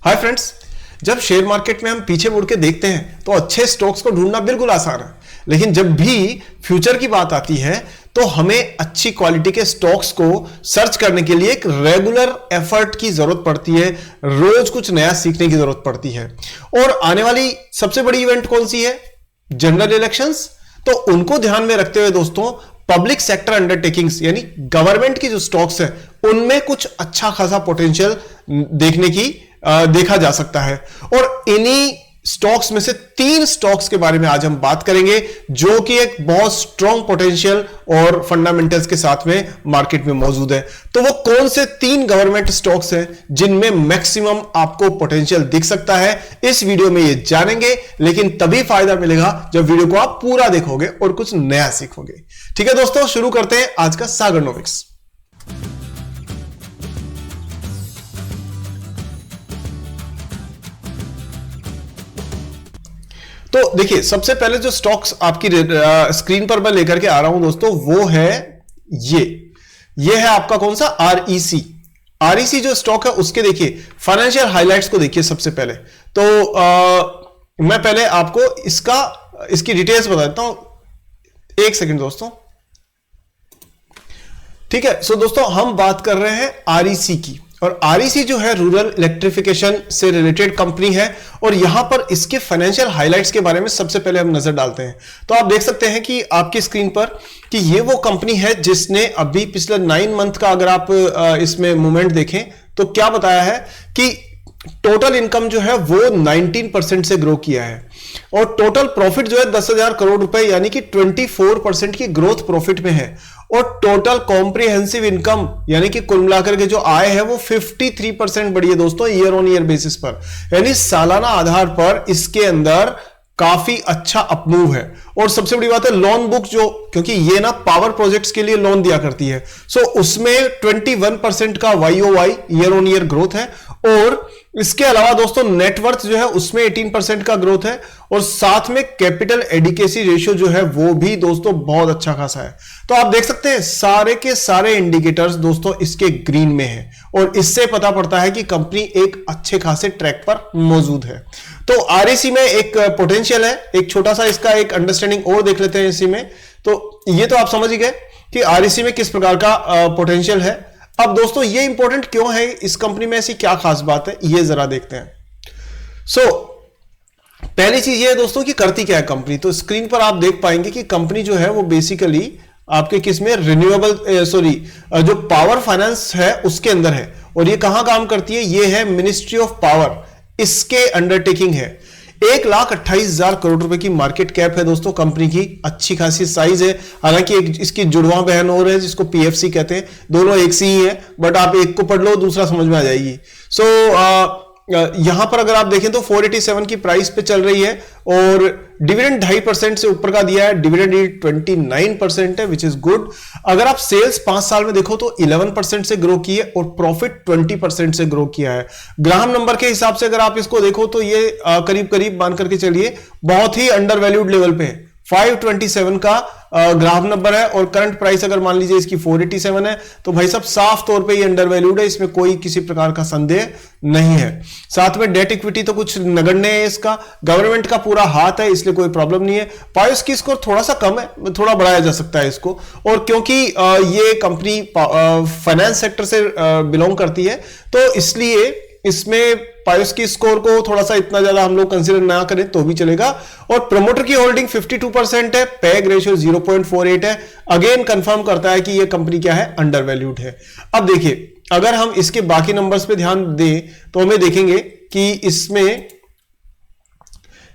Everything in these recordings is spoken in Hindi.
हाय फ्रेंड्स, जब शेयर मार्केट में हम पीछे मुड़ के देखते हैं तो अच्छे स्टॉक्स को ढूंढना बिल्कुल आसान है, लेकिन जब भी फ्यूचर की बात आती है तो हमें अच्छी क्वालिटी के स्टॉक्स को सर्च करने के लिए एक रेगुलर एफर्ट की जरूरत पड़ती है। रोज कुछ नया सीखने की जरूरत पड़ती है। और आने वाली सबसे बड़ी इवेंट कौन सी है? General elections. तो उनको ध्यान में रखते हुए दोस्तों, पब्लिक सेक्टर अंडरटेकिंग्स यानी गवर्नमेंट की जो स्टॉक्स है उनमें कुछ अच्छा खासा पोटेंशियल देखा जा सकता है। और इन्हीं स्टॉक्स में से 3 स्टॉक्स के बारे में आज हम बात करेंगे जो कि एक बहुत स्ट्रॉन्ग पोटेंशियल और फंडामेंटल्स के साथ में मार्केट में मौजूद है। तो वो कौन से 3 गवर्नमेंट स्टॉक्स हैं जिनमें मैक्सिमम आपको पोटेंशियल दिख सकता है, इस वीडियो में ये जानेंगे। लेकिन तभी फायदा मिलेगा जब वीडियो को आप पूरा देखोगे और कुछ नया सीखोगे। ठीक है दोस्तों, शुरू करते हैं आज का सागरनोमिक्स। तो देखिए, सबसे पहले जो स्टॉक्स आपकी स्क्रीन पर मैं लेकर के आ रहा हूं दोस्तों, वो है ये है आपका कौन सा? आरईसी जो स्टॉक है उसके देखिए फाइनेंशियल हाइलाइट्स को देखिए। सबसे पहले तो मैं पहले आपको इसकी डिटेल्स बता देता हूं। एक सेकंड दोस्तों, ठीक है। सो दोस्तों, हम बात कर रहे हैं आरईसी की, और आरईसी जो है रूरल इलेक्ट्रिफिकेशन से रिलेटेड कंपनी है। और यहां पर इसके फाइनेंशियल हाइलाइट्स के बारे में सबसे पहले हम नजर डालते हैं। तो आप देख सकते हैं कि आपकी स्क्रीन पर कि ये वो कंपनी है जिसने अभी पिछले 9 मंथ का अगर आप इसमें मूवमेंट देखें तो क्या बताया है कि टोटल इनकम जो है वो 19% से ग्रो किया है, और टोटल प्रॉफिट जो है 10,000 करोड़ रुपए यानी कि 24% की ग्रोथ प्रॉफिट में है। और टोटल कॉम्प्रिहेंसिव इनकम यानी कि कुल मिलाकर के जो आय है वो 53% बढ़ी है दोस्तों ईयर ऑन ईयर बेसिस पर, यानी सालाना आधार पर इसके अंदर काफी अच्छा अपमूव है। और सबसे बड़ी बात है लोन बुक, जो क्योंकि ये ना पावर प्रोजेक्ट्स के लिए लोन दिया करती है, सो उसमें 21% का YOY year on year growth है। और इसके अलावा दोस्तों नेटवर्थ जो है उसमें 18% का ग्रोथ है, और साथ में कैपिटल एडिकेसी रेशियो जो है वो भी दोस्तों बहुत अच्छा खासा है। तो आप देख सकते हैं सारे के सारे इंडिकेटर्स दोस्तों इसके ग्रीन में है, और इससे पता पड़ता है कि कंपनी एक अच्छे खासे ट्रैक पर मौजूद है। तो आरईसी में एक पोटेंशियल है। एक छोटा सा इसका एक अंडरस्टैंडिंग और देख लेते हैं इसी में। तो ये तो आप समझ ही गए कि आरईसी में किस प्रकार का पोटेंशियल है। अब दोस्तों ये इंपॉर्टेंट क्यों है, इस कंपनी में ऐसी क्या खास बात है, ये जरा देखते हैं। पहली चीज ये है दोस्तों कि करती क्या है कंपनी। तो स्क्रीन पर आप देख पाएंगे कि कंपनी जो है वो बेसिकली आपके किसमें जो पावर फाइनेंस है उसके अंदर है। और ये कहां काम करती है? ये है मिनिस्ट्री ऑफ पावर, इसके अंडरटेकिंग है। 1,28,000 करोड़ रुपए की मार्केट कैप है दोस्तों कंपनी की, अच्छी खासी साइज है। हालांकि एक इसकी जुड़वा बहन और है जिसको पीएफसी कहते हैं, दोनों एक सी ही है, बट आप एक को पढ़ लो दूसरा समझ में आ जाएगी। यहां पर अगर आप देखें तो 487 की प्राइस पे चल रही है, और डिविडेंड 2.5% से ऊपर का दिया है। डिविडेंड यील्ड 29% है, विच इज गुड। अगर आप सेल्स 5 साल में देखो तो 11% से ग्रो की है, और प्रॉफिट 20% से ग्रो किया है। ग्राहम नंबर के हिसाब से अगर आप इसको देखो तो ये करीब करीब मान करके चलिए बहुत ही अंडर वैल्यूड लेवल पे है। 527 का ग्राहक नंबर है, और करंट प्राइस अगर मान लीजिए इसकी 487 है, तो भाई साहब साफ तौर पे ये अंडर वैल्यूड है, इसमें कोई किसी प्रकार का संदेह नहीं है। साथ में डेट इक्विटी तो कुछ नगण्य है इसका, गवर्नमेंट का पूरा हाथ है, इसलिए कोई प्रॉब्लम नहीं है। पायोस की स्कोर थोड़ा सा कम है, थोड़ा बढ़ाया जा सकता है इसको। और क्योंकि ये कंपनी फाइनेंस सेक्टर से बिलोंग करती है, तो इसलिए इसमें पायोस की स्कोर को थोड़ा सा इतना ज्यादा हम लोग कंसीडर ना करें तो भी चलेगा। और प्रमोटर की होल्डिंग 52% है, पैग रेशियो 0.48 है। अगेन कंफर्म करता है कि ये कंपनी क्या है? अंडर वैल्यूड है। अब देखिए, अगर हम इसके बाकी नंबर्स पे ध्यान दें तो हमें देखेंगे कि इसमें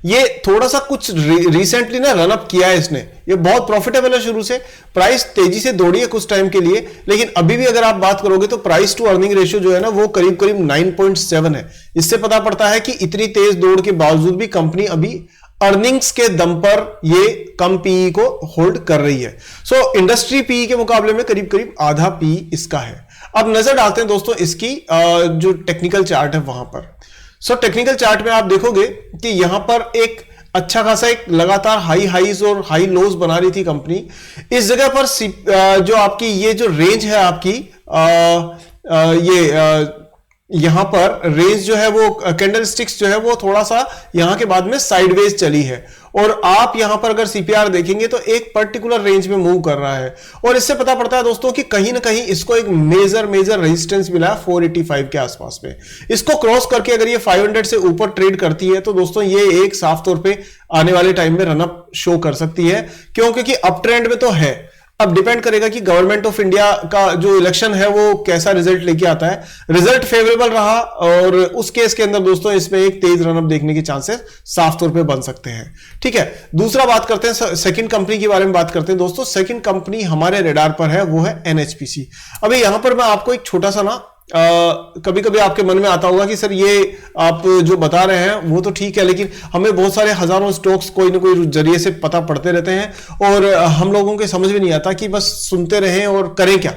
ये थोड़ा सा कुछ रिसेंटली ना रन अप किया है इसने। ये बहुत प्रॉफिटेबल है शुरू से, प्राइस तेजी से दौड़ी है कुछ टाइम के लिए, लेकिन अभी भी अगर आप बात करोगे तो प्राइस टू अर्निंग रेशियो जो है ना वो करीब करीब 9.7 है। इससे पता पड़ता है कि इतनी तेज दौड़ के बावजूद भी कंपनी अभी अर्निंग्स के दम पर ये कम पीई को होल्ड कर रही है। इंडस्ट्री पीई के मुकाबले में करीब करीब आधा पीई इसका है। अब नजर डालते हैं दोस्तों इसकी जो टेक्निकल चार्ट है वहां पर। टेक्निकल चार्ट में आप देखोगे कि यहां पर एक अच्छा खासा एक लगातार हाई हाईज और हाई लोज बना रही थी कंपनी। इस जगह पर जो आपकी ये जो रेंज है आपकी ये यहां पर रेंज जो है वो कैंडल स्टिक्स जो है वो थोड़ा सा यहां के बाद में साइडवेज चली है, और आप यहां पर अगर सीपीआर देखेंगे तो एक पर्टिकुलर रेंज में मूव कर रहा है, और इससे पता पड़ता है दोस्तों कि कहीं ना कहीं इसको एक मेजर रेजिस्टेंस मिला है 485 के आसपास में। इसको क्रॉस करके अगर ये 500 से ऊपर ट्रेड करती है तो दोस्तों ये एक साफ तौर पे आने वाले टाइम में रनअप शो कर सकती है, क्योंकि अप ट्रेंड में तो है। अब डिपेंड करेगा कि गवर्नमेंट ऑफ इंडिया का जो इलेक्शन है वो कैसा रिजल्ट लेके आता है। रिजल्ट फेवरेबल रहा और उस केस के अंदर दोस्तों इसमें एक तेज रनअप देखने के चांसेस साफ तौर पे बन सकते हैं। ठीक है, दूसरा बात करते हैं, सेकंड कंपनी के बारे में बात करते हैं दोस्तों। सेकंड कंपनी हमारे रेडार पर है, वो है एनएचपीसी। अभी यहां पर मैं आपको एक छोटा सा ना कभी कभी आपके मन में आता होगा कि सर ये आप जो बता रहे हैं वो तो ठीक है, लेकिन हमें बहुत सारे हजारों स्टॉक्स कोई ना कोई जरिए से पता पड़ते रहते हैं और हम लोगों के समझ में नहीं आता कि बस सुनते रहें और करें क्या,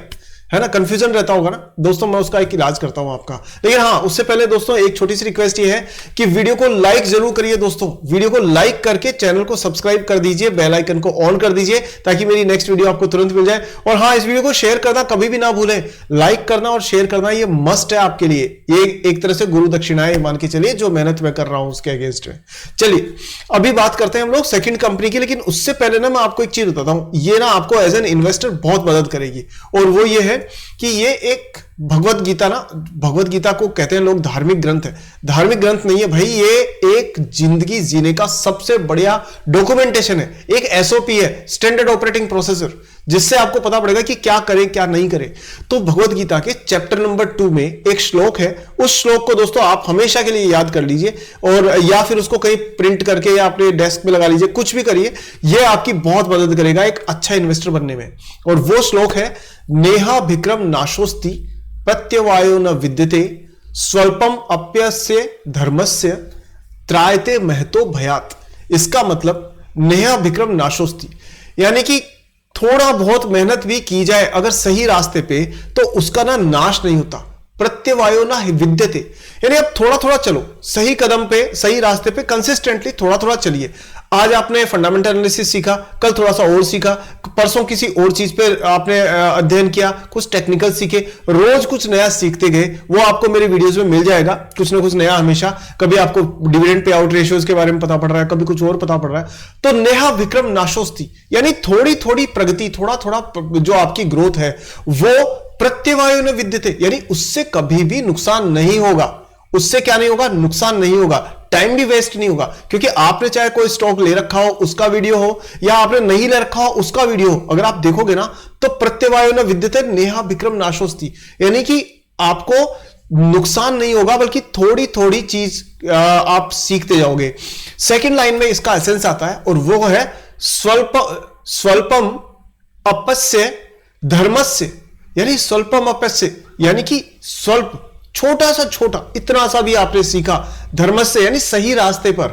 है ना, कंफ्यूजन रहता होगा ना दोस्तों। मैं उसका एक इलाज करता हूं आपका, लेकिन हाँ उससे पहले दोस्तों एक छोटी सी रिक्वेस्ट ये है कि वीडियो को लाइक जरूर करिए दोस्तों। वीडियो को लाइक करके चैनल को सब्सक्राइब कर दीजिए, बेल आइकन को ऑन कर दीजिए ताकि मेरी नेक्स्ट वीडियो आपको तुरंत मिल जाए। और हाँ, इस वीडियो को शेयर करना कभी भी ना भूलें, लाइक करना और शेयर करना ये मस्ट है आपके लिए। ये एक तरह से गुरु दक्षिणाएं मान के चलिए जो मेहनत मैं कर रहा हूं उसके अगेंस्ट में। चलिए अभी बात करते हैं हम लोग सेकंड कंपनी की, लेकिन उससे पहले ना मैं आपको एक चीज बताता हूं, ये ना आपको एज एन इन्वेस्टर बहुत मदद करेगी, और वो ये है कि ये एक भगवत गीता ना, भगवत गीता को कहते हैं लोग धार्मिक ग्रंथ है, धार्मिक ग्रंथ नहीं है भाई, ये एक जिंदगी जीने का सबसे बढ़िया डॉक्यूमेंटेशन है, एक एसओपी है, स्टैंडर्ड ऑपरेटिंग प्रोसीजर, जिससे आपको पता पड़ेगा कि क्या करें क्या नहीं करें। तो भगवत गीता के चैप्टर नंबर 2 में एक श्लोक है, उस श्लोक को दोस्तों आप हमेशा के लिए याद कर लीजिए, और या फिर उसको कहीं प्रिंट करके या अपने डेस्क में लगा लीजिए, कुछ भी करिए, यह आपकी बहुत मदद करेगा एक अच्छा इन्वेस्टर बनने में। और वो श्लोक है, नेहा भिक्रम नाशोस्ति प्रत्यवायो न विद्यते स्वल्पम अप्यस्य धर्मस्य त्रायते महतो भयात। इसका मतलब नेहा भिक्रम नाशोस्ति, यानी कि थोड़ा बहुत मेहनत भी की जाए अगर सही रास्ते पे तो उसका ना नाश नहीं होता। प्रत्यवायो ना विद्यते, यानी अब थोड़ा थोड़ा चलो, सही कदम पे सही रास्ते पे कंसिस्टेंटली थोड़ा थोड़ा चलिए। आज आपने फंडामेंटल एनालिसिस सीखा, कल थोड़ा सा और सीखा, परसों किसी और चीज पे आपने अध्ययन किया, कुछ टेक्निकल सीखे, रोज कुछ नया सीखते गए, वो आपको मेरे वीडियोस में मिल जाएगा, कुछ ना कुछ नया हमेशा। कभी आपको डिविडेंड पे आउट रेशियोज के बारे में पता पड़ रहा है, कभी कुछ और पता पड़ रहा है। तो नेहा विक्रम नाशोस्ति, यानी थोड़ी थोड़ी प्रगति, थोड़ा थोड़ा जो आपकी ग्रोथ है वो प्रत्यवायो न विद्यते, यानी उससे कभी भी नुकसान नहीं होगा। उससे क्या नहीं होगा, नुकसान नहीं होगा, टाइम भी वेस्ट नहीं होगा, क्योंकि आपने चाहे कोई स्टॉक ले रखा हो उसका वीडियो हो या आपने नहीं ले रखा हो उसका वीडियो हो, अगर आप देखोगे ना तो प्रत्यवायो न विद्यते नेहा विक्रम नाशोस्ति, यानी कि आपको नुकसान नहीं होगा बल्कि थोड़ी थोड़ी चीज आप सीखते जाओगे। सेकंड लाइन में इसका एसेंस आता है और वो है स्वल्पम अपस्य धर्मस्य, यानी स्वल्पम अपस्य, यानी कि स्वल्प छोटा सा, छोटा इतना सा भी आपने सीखा, धर्मस्य यानी सही रास्ते पर,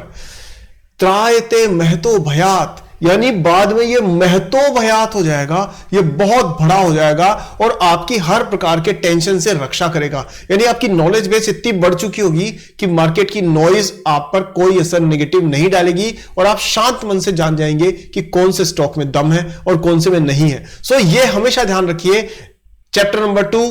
त्रायते महतो भयात, यानी बाद में ये महतो भयात हो जाएगा, ये बहुत बड़ा हो जाएगा और आपकी हर प्रकार के टेंशन से रक्षा करेगा। यानी आपकी नॉलेज बेस इतनी बढ़ चुकी होगी कि मार्केट की नॉइज आप पर कोई असर नेगेटिव नहीं डालेगी और आप शांत मन से जान जाएंगे कि कौन से स्टॉक में दम है और कौन से में नहीं है। सो ये हमेशा ध्यान रखिए। चैप्टर नंबर 2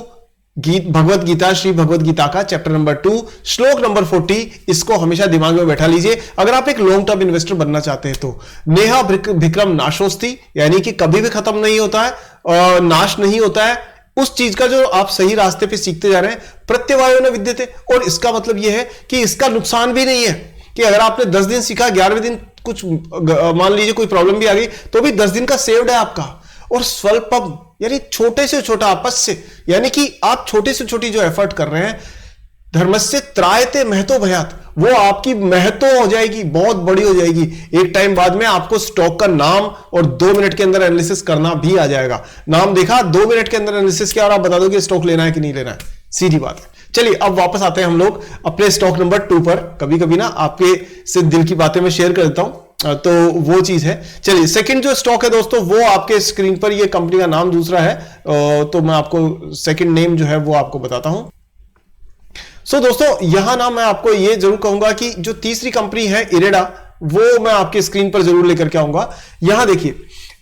भगवत गीता, श्री भगवत गीता का चैप्टर नंबर 2 श्लोक नंबर 40, इसको हमेशा दिमाग में बैठा लीजिए अगर आप एक लॉन्ग टर्म इन्वेस्टर बनना चाहते हैं तो। नेहा विक्रम नाशोस्ति, यानी कि कभी भी खत्म नहीं होता है और नाश नहीं होता है उस चीज का जो आप सही रास्ते पे सीखते जा रहे हैं। प्रत्यवायो न विद्यते, और इसका मतलब यह है कि इसका नुकसान भी नहीं है कि अगर आपने 10 दिन सीखा, 11वें दिन कुछ मान लीजिए कोई प्रॉब्लम भी आ गई तो भी 10 दिन का सेव्ड है आपका। और स्वल्पम, यानी छोटे से छोटा अपस्य, यानी कि आप छोटी से छोटी जो एफर्ट कर रहे हैं, धर्मस्य त्रायते महतो भयात, वो आपकी महतो हो जाएगी, बहुत बड़ी हो जाएगी। एक टाइम बाद में आपको स्टॉक का नाम और 2 मिनट के अंदर एनालिसिस करना भी आ जाएगा। नाम देखा, 2 मिनट के अंदर एनालिसिस किया और आप बता दो कि स्टॉक लेना है कि नहीं लेना है, सीधी बात है। चलिए अब वापस आते हैं हम लोग अपने स्टॉक नंबर 2 पर। कभी कभी ना आपके से दिल की बातें मैं शेयर कर देता हूं, तो वो चीज है। चलिए सेकंड जो स्टॉक है दोस्तों, वो आपके स्क्रीन पर, ये कंपनी का नाम दूसरा है, तो मैं आपको सेकंड नेम जो है वो आपको बताता हूं। सो दोस्तों यहां ना मैं आपको ये जरूर कहूंगा कि जो तीसरी कंपनी है इरेडा, वो मैं आपके स्क्रीन पर जरूर लेकर के आऊंगा। यहां देखिए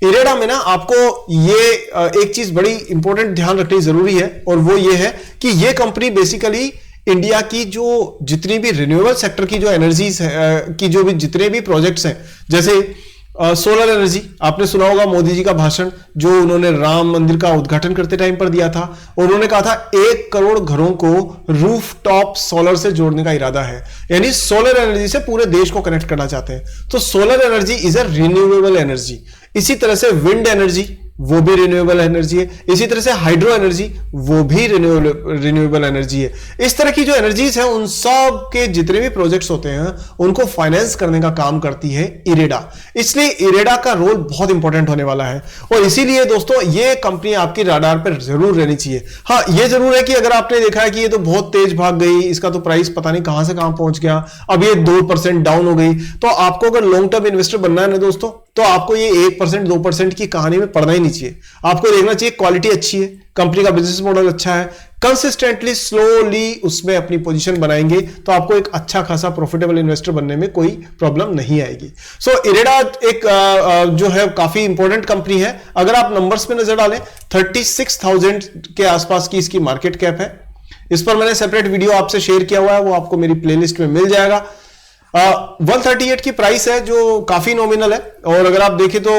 इरेडा में ना आपको ये एक चीज बड़ी इंपॉर्टेंट ध्यान रखनी जरूरी है, और वो ये है कि ये कंपनी बेसिकली इंडिया की जो जितनी भी रिन्यूएबल सेक्टर की जो एनर्जीज की जो भी जितने भी प्रोजेक्ट्स हैं, जैसे सोलर एनर्जी, आपने सुना होगा मोदी जी का भाषण जो उन्होंने राम मंदिर का उद्घाटन करते टाइम पर दिया था। उन्होंने कहा था 1 करोड़ घरों को रूफटॉप सोलर से जोड़ने का इरादा है, यानी सोलर एनर्जी से पूरे देश को कनेक्ट करना चाहते हैं। तो solar energy is a renewable energy. इसी तरह से विंड एनर्जी वो भी रिन्यूएबल एनर्जी है। इसी तरह से हाइड्रो एनर्जी वो भी रिन्यूएबल एनर्जी है। इस तरह की जो एनर्जीज है उन सब के जितने भी प्रोजेक्ट्स होते हैं उनको फाइनेंस करने का काम करती है इरेडा। इसलिए इरेडा का रोल बहुत इंपॉर्टेंट होने वाला है और इसीलिए दोस्तों ये कंपनी आपकी राडार पर जरूर रहनी चाहिए। हाँ, ये जरूर है कि अगर आपने देखा है कि ये तो बहुत तेज भाग गई, इसका तो प्राइस पता नहीं कहां से कहां पहुंच गया, अब ये 2% डाउन हो गई, तो आपको अगर लॉन्ग टर्म इन्वेस्टर बनना है ना दोस्तों, तो आपको ये 1% 2% की कहानी में पड़ना ही नहीं चाहिए। आपको देखना चाहिए क्वालिटी अच्छी है, कंपनी का बिजनेस मॉडल अच्छा है, कंसिस्टेंटली स्लोली उसमें अपनी पोजीशन बनाएंगे तो आपको एक अच्छा खासा प्रॉफिटेबल इन्वेस्टर बनने में कोई प्रॉब्लम नहीं आएगी। सो इरेडा एक जो है काफी इंपॉर्टेंट कंपनी है। अगर आप नंबर्स में नजर डालें 36,000 के आसपास की इसकी मार्केट कैप है। इस पर मैंने सेपरेट वीडियो आपसे शेयर किया हुआ है, वो आपको मेरी प्लेलिस्ट में मिल जाएगा। 138 की प्राइस है जो काफी नॉमिनल है और अगर आप देखें तो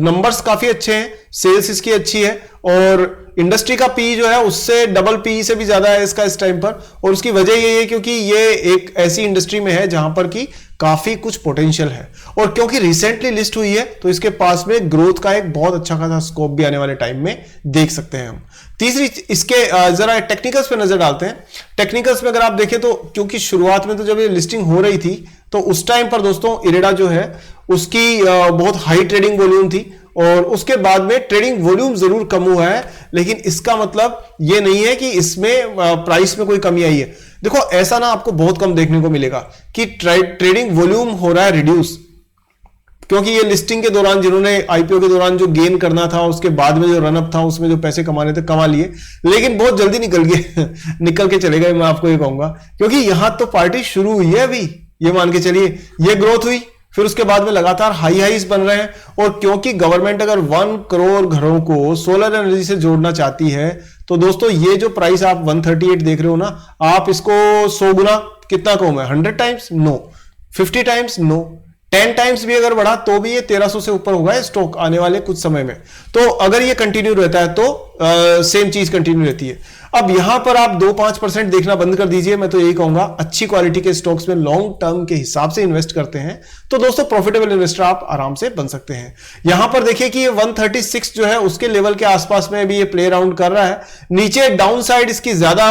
नंबर्स काफी अच्छे हैं, सेल्स इसकी अच्छी है और इंडस्ट्री का पी जो है उससे डबल पी से भी ज्यादा है इसका इस टाइम पर। और उसकी वजह ये है क्योंकि ये एक ऐसी इंडस्ट्री में है जहां पर की काफी कुछ पोटेंशियल है और क्योंकि रिसेंटली लिस्ट हुई है तो इसके पास में ग्रोथ का एक बहुत अच्छा खासा स्कोप भी आने वाले टाइम में देख सकते हैं हम। तीसरी इसके जरा टेक्निकल्स पे नजर डालते हैं। टेक्निकल्स में अगर आप देखें तो क्योंकि शुरुआत में तो जब ये लिस्टिंग हो रही थी तो उस टाइम पर दोस्तों इरेडा जो है उसकी बहुत हाई ट्रेडिंग वॉल्यूम थी और उसके बाद में ट्रेडिंग वॉल्यूम जरूर कम हुआ है, लेकिन इसका मतलब यह नहीं है कि इसमें प्राइस में कोई कमी आई है। देखो ऐसा ना आपको बहुत कम देखने को मिलेगा कि ट्रेडिंग वॉल्यूम हो रहा है रिड्यूस, क्योंकि ये लिस्टिंग के दौरान जिन्होंने आईपीओ के दौरान जो गेन करना था उसके बाद में जो रनअप था उसमें जो पैसे कमाने थे कमा लिए, लेकिन बहुत जल्दी निकल के चले गए, मैं आपको ये कहूंगा। क्योंकि यहां तो पार्टी शुरू हुई है अभी, ये मान के चलिए ये ग्रोथ हुई, फिर उसके बाद में लगातार हाईज बन रहे हैं और क्योंकि गवर्नमेंट अगर 1 करोड़ घरों को सोलर एनर्जी से जोड़ना चाहती है तो दोस्तों ये जो प्राइस आप 138 देख रहे हो ना, आप इसको 100 गुना कितना कम है, 100 times no, 50 times no, 10 times भी अगर बढ़ा तो भी ये 1300 से ऊपर होगा स्टॉक आने वाले कुछ समय में। तो अगर ये कंटिन्यू रहता है तो सेम चीज कंटिन्यू रहती है। अब यहां पर आप 2-5% देखना बंद कर दीजिए। मैं तो यही कहूंगा अच्छी क्वालिटी के स्टॉक्स में लॉन्ग टर्म के हिसाब से इन्वेस्ट करते हैं तो दोस्तों प्रॉफिटेबल इन्वेस्टर आप आराम से बन सकते हैं। यहां पर देखिए कि ये 136 जो है उसके लेवल के आसपास में भी ये प्ले अराउंड कर रहा है। नीचे डाउन साइड इसकी ज्यादा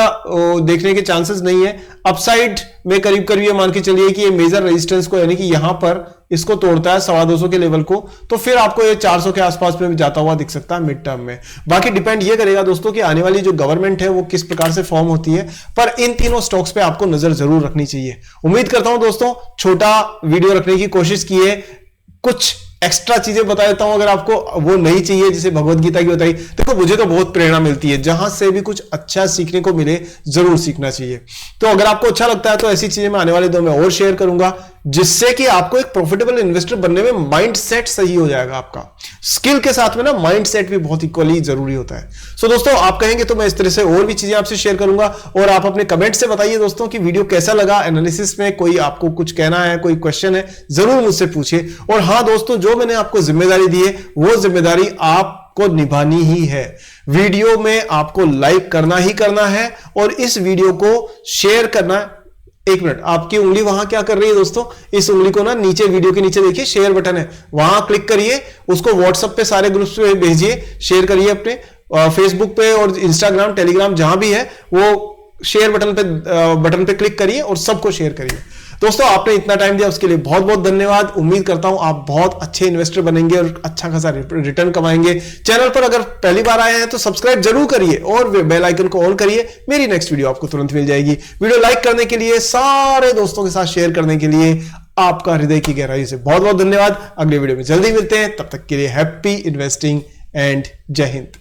देखने के चांसेस नहीं है, अपसाइड में करीब करीब ये मान के चलिए कि ये मेजर रेजिस्टेंस को यानी कि यहां पर इसको तोड़ता है 250 के लेवल को, तो फिर आपको ये 400 के आसपास में भी जाता हुआ दिख सकता है मिड टर्म में। बाकी डिपेंड ये करेगा दोस्तों कि आने वाली जो गवर्नमेंट है वो किस प्रकार से फॉर्म होती है, पर इन तीनों स्टॉक्स पे आपको नजर जरूर रखनी चाहिए। उम्मीद करता हूं दोस्तों छोटा वीडियो रखने की कोशिश की है, कुछ एक्स्ट्रा चीजें बता देता हूं अगर आपको वो नहीं चाहिए, जैसे भगवत गीता की बताई। देखो मुझे तो बहुत प्रेरणा मिलती है, जहां से भी कुछ अच्छा सीखने को मिले जरूर सीखना चाहिए। तो अगर आपको अच्छा लगता है तो ऐसी चीजें मैं आने वाले दिनों में और शेयर करूंगा जिससे कि आपको एक प्रॉफिटेबल इन्वेस्टर बनने में माइंडसेट सही हो जाएगा। आपका स्किल के साथ में ना माइंडसेट भी बहुत इक्वली जरूरी होता है। सो दोस्तों आप कहेंगे तो मैं इस तरह से और भी चीजें आपसे शेयर करूंगा और आप अपने कमेंट से बताइए दोस्तों कि वीडियो कैसा लगा। एनालिसिस में कोई आपको कुछ कहना है, कोई क्वेश्चन है, जरूर मुझसे पूछिए। और हां दोस्तों जो मैंने आपको जिम्मेदारी दी है वो जिम्मेदारी आपको निभानी ही है। वीडियो में आपको लाइक करना ही करना है और इस वीडियो को शेयर करना। एक मिनट, आपकी उंगली वहां क्या कर रही है दोस्तों, इस उंगली को ना नीचे वीडियो के नीचे देखिए शेयर बटन है, वहां क्लिक करिए, उसको व्हाट्सएप पे सारे ग्रुप्स पे भेजिए, शेयर करिए अपने फेसबुक पे और इंस्टाग्राम टेलीग्राम जहां भी है वो शेयर बटन पे क्लिक करिए और सबको शेयर करिए। दोस्तों आपने इतना टाइम दिया उसके लिए बहुत बहुत धन्यवाद। उम्मीद करता हूं आप बहुत अच्छे इन्वेस्टर बनेंगे और अच्छा खासा रिटर्न कमाएंगे। चैनल पर अगर पहली बार आए हैं तो सब्सक्राइब जरूर करिए और बेल आइकन को ऑन करिए, मेरी नेक्स्ट वीडियो आपको तुरंत मिल जाएगी। वीडियो लाइक करने के लिए, सारे दोस्तों के साथ शेयर करने के लिए आपका हृदय की गहराई से बहुत बहुत धन्यवाद। अगले वीडियो में जल्दी मिलते हैं, तब तक के लिए हैप्पी इन्वेस्टिंग एंड जय हिंद।